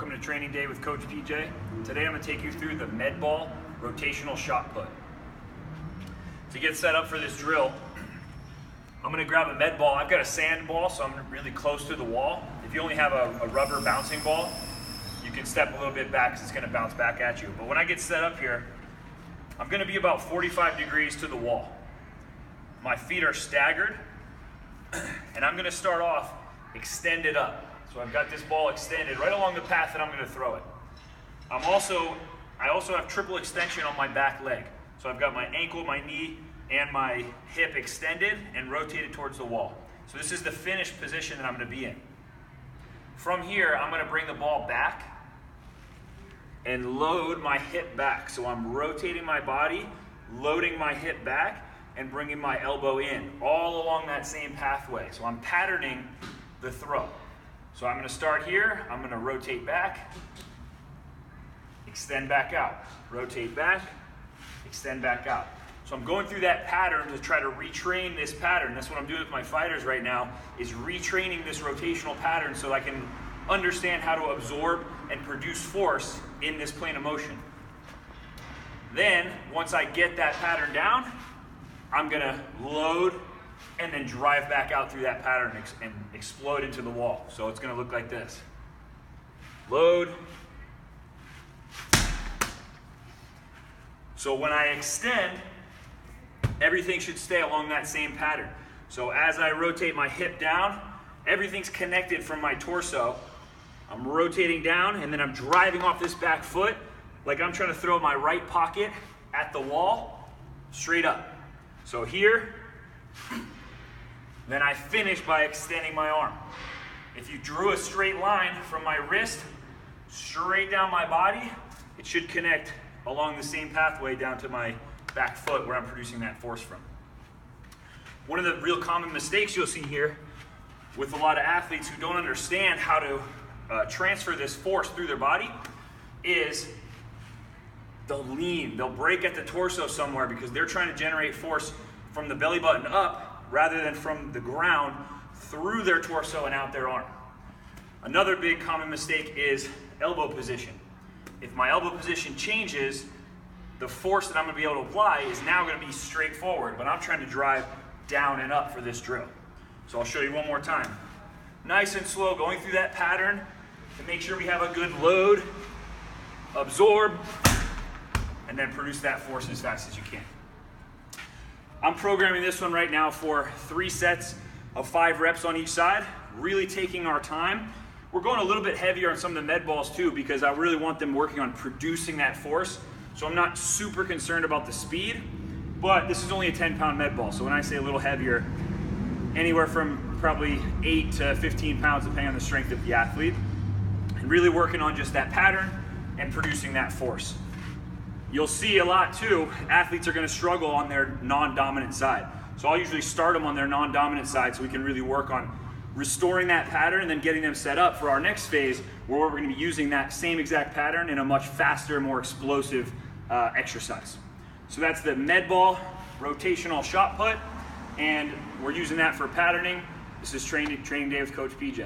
Welcome to Training Day with Coach PJ. Today I'm going to take you through the med ball rotational shot put. To get set up for this drill, I'm going to grab a med ball. I've got a sand ball, so I'm really close to the wall. If you only have a rubber bouncing ball, you can step a little bit back because it's going to bounce back at you. But when I get set up here, I'm going to be about 45 degrees to the wall. My feet are staggered, and I'm going to start off extended up. So I've got this ball extended right along the path that I'm going to throw it. I also have triple extension on my back leg. So I've got my ankle, my knee, and my hip extended and rotated towards the wall. So this is the finished position that I'm going to be in. From here, I'm going to bring the ball back and load my hip back. So I'm rotating my body, loading my hip back, and bringing my elbow in, all along that same pathway. So I'm patterning the throw. So I'm going to start here, I'm going to rotate back, extend back out, rotate back, extend back out. So I'm going through that pattern to try to retrain this pattern. That's what I'm doing with my fighters right now, is retraining this rotational pattern so I can understand how to absorb and produce force in this plane of motion. Then, once I get that pattern down, I'm going to load and then drive back out through that pattern and explode into the wall. So it's going to look like this. Load. So when I extend, everything should stay along that same pattern. So as I rotate my hip down, everything's connected from my torso. I'm rotating down and then I'm driving off this back foot like I'm trying to throw my right pocket at the wall, straight up. So here, then I finish by extending my arm. If you drew a straight line from my wrist straight down my body, it should connect along the same pathway down to my back foot where I'm producing that force from. One of the real common mistakes you'll see here with a lot of athletes who don't understand how to transfer this force through their body is they'll lean, they'll break at the torso somewhere because they're trying to generate force from the belly button up rather than from the ground through their torso and out their arm. Another big common mistake is elbow position. If my elbow position changes, the force that I'm going to be able to apply is now going to be straight forward, but I'm trying to drive down and up for this drill. So I'll show you one more time. Nice and slow, going through that pattern to make sure we have a good load, absorb, and then produce that force as fast as you can. I'm programming this one right now for 3 sets of 5 reps on each side, really taking our time. We're going a little bit heavier on some of the med balls too because I really want them working on producing that force. So I'm not super concerned about the speed, but this is only a 10-pound med ball. So when I say a little heavier, anywhere from probably 8 to 15 pounds depending on the strength of the athlete. And really working on just that pattern and producing that force. You'll see a lot too, athletes are going to struggle on their non-dominant side. So I'll usually start them on their non-dominant side so we can really work on restoring that pattern and then getting them set up for our next phase where we're going to be using that same exact pattern in a much faster, more explosive exercise. So that's the med ball rotational shot put, and we're using that for patterning. This is Training Day with Coach PJ.